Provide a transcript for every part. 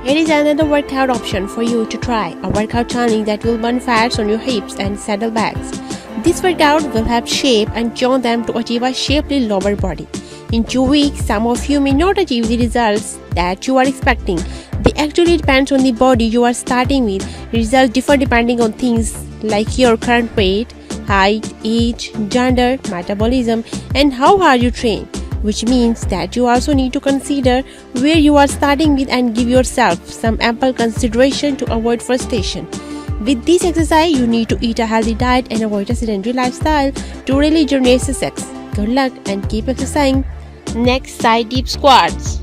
Here is another workout option for you to try, a workout training that will burn fats on your hips and saddlebags. This workout will help shape and tone them to achieve a shapely lower body. In 2 weeks, some of you may not achieve the results that you are expecting. They actually depends on the body you are starting with. Results differ depending on things like your current weight, height, age, gender, metabolism, and how hard you train, which means that you also need to consider where you are starting with and give yourself some ample consideration to avoid frustration. With this exercise, you need to eat a healthy diet and avoid a sedentary lifestyle to really generate success. Good luck and keep exercising. Next, side deep squats.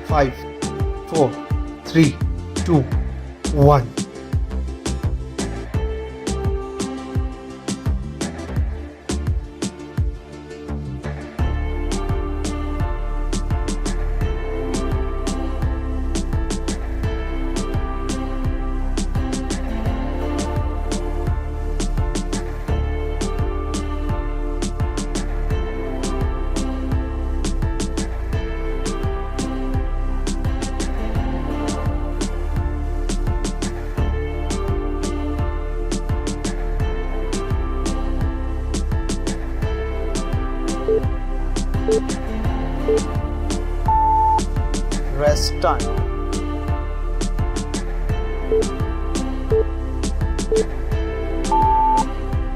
5, 4, 3, 2, 1. Rest time.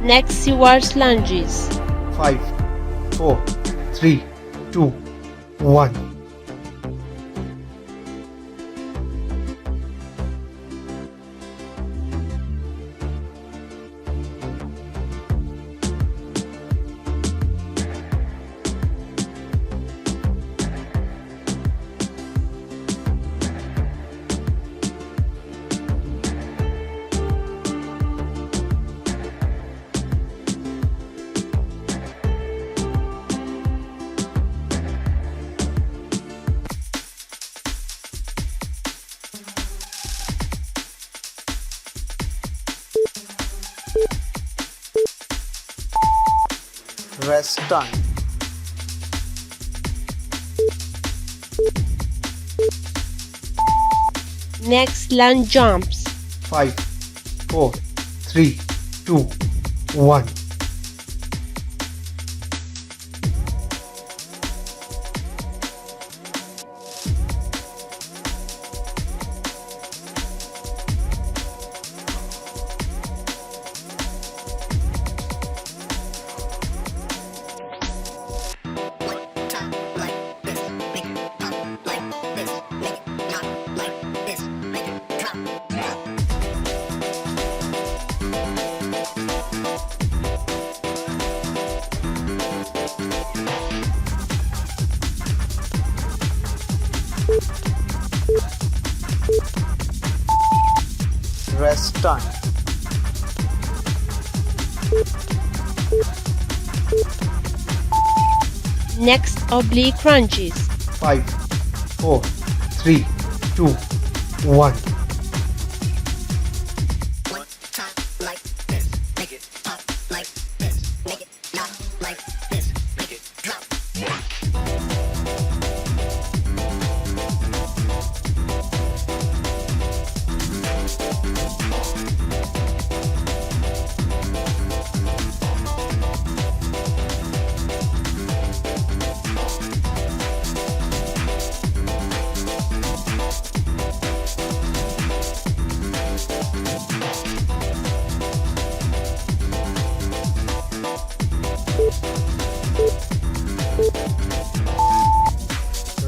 Next, reverse lunges. 5, 4, 3, 2, 1. Rest time. Next, lunge jumps. 5, 4, 3, 2, 1. Rest time. Next, oblique crunches. 5, 4, 3, 2, 1.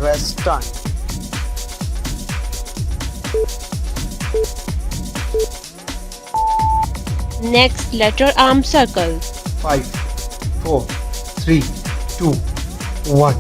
Rest time. Next, lateral arm circles. 5, 4, 3, 2, 1.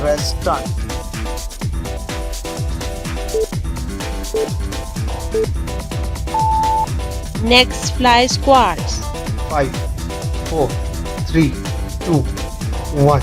Rest time. Next, fly squats. 5, 4, 3, 2, 1.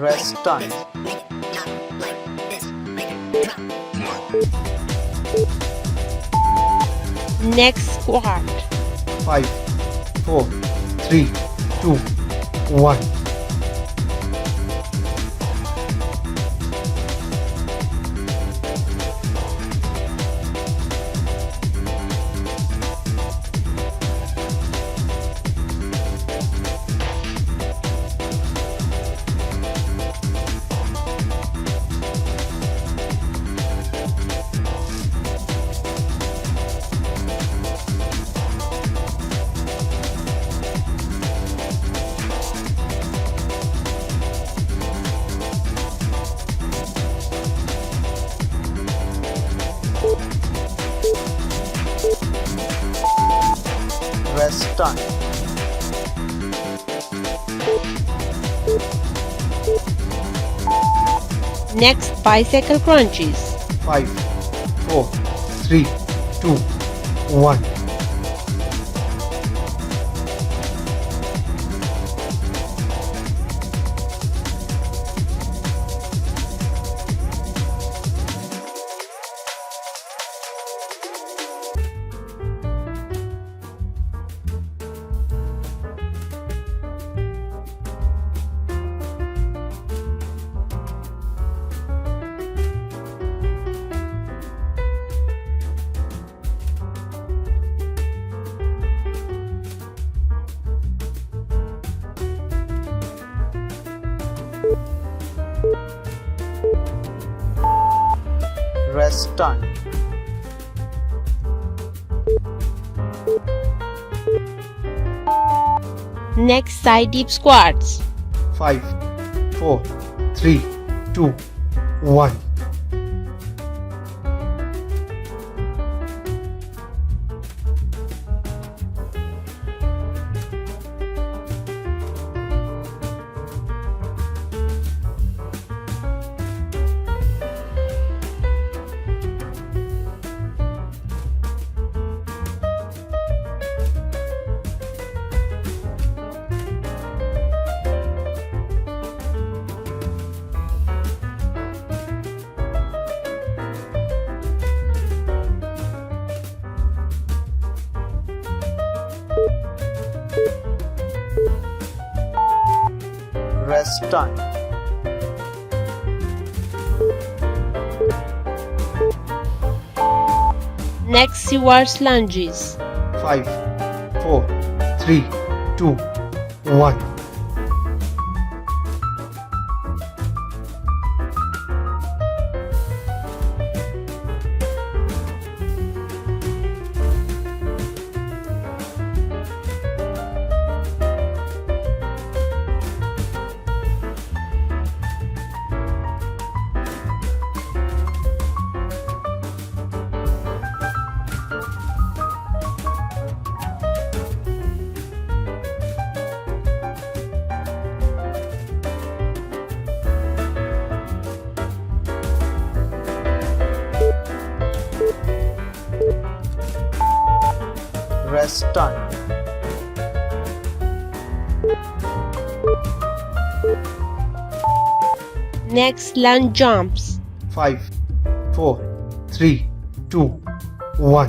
Rest time. Next squat. 5, 4, 3, 2, 1. Rest time. Next, bicycle crunches. 5, 4, 3, 2, 1. Rest time. Next, side deep squats. 5, 4, 3, 2, 1. Rest time. Next, reverse lunges. 5, 4, 3, 2, 1. Rest time. Next, lunge jumps. 5, 4, 3, 2, 1.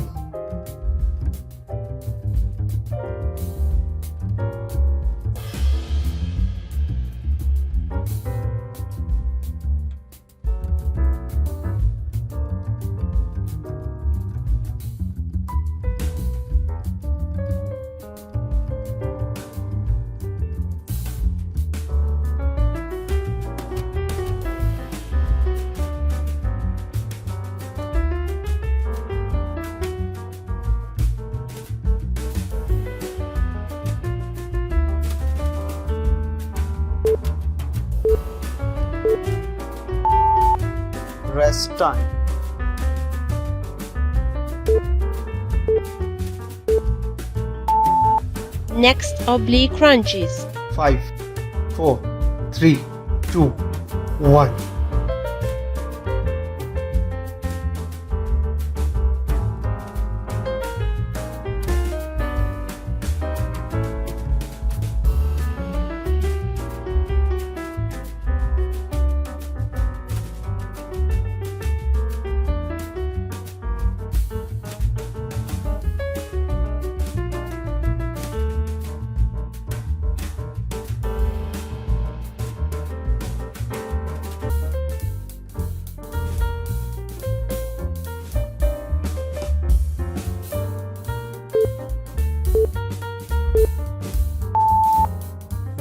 Rest time. Next, oblique crunches. 5, 4, 3, 2, 1.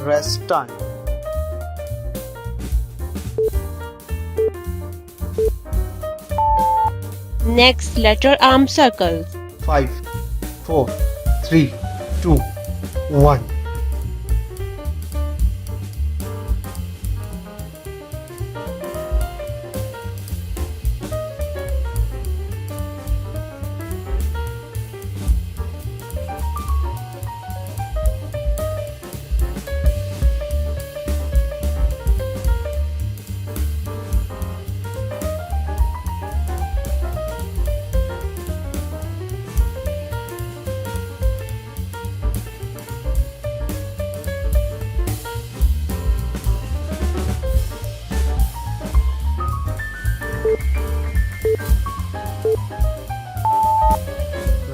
Rest time. Next, letter arm circles. 5, 4, 3, 2, 1.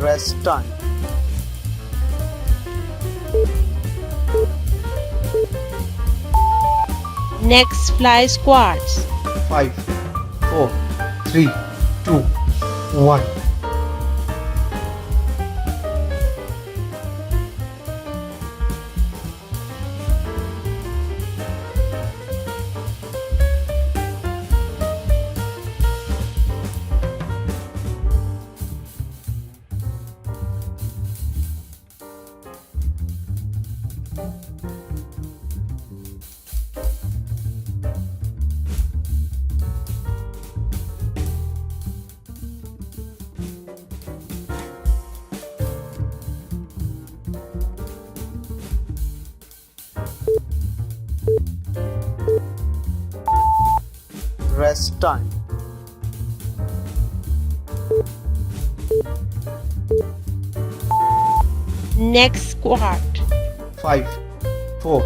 Rest time. Next, fly squats. 5, 4, 3, 2, 1. Rest time. Next, squat. 5, 4,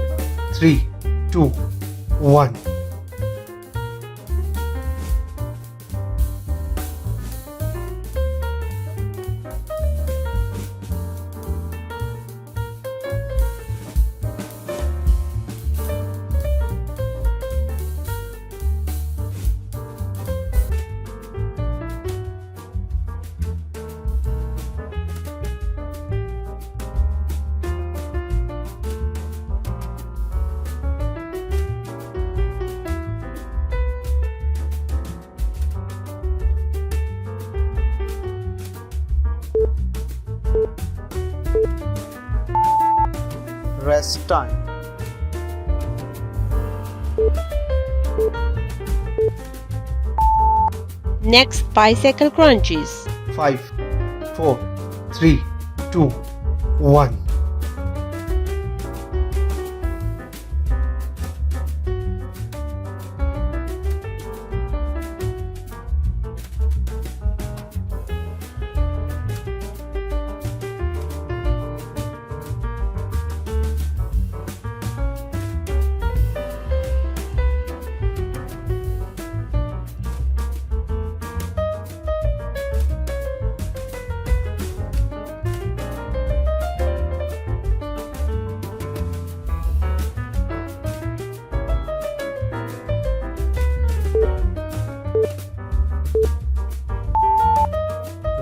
3, 2, 1. Rest time. Next, bicycle crunches. 5, 4, 3, 2, 1.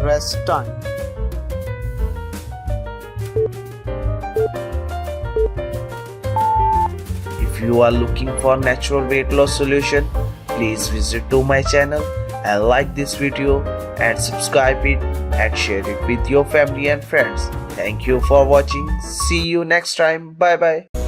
Rest time. If you are looking for natural weight loss solution, please visit to my channel and like this video and subscribe it and share it with your family and friends. Thank you for watching. See you next time. Bye bye.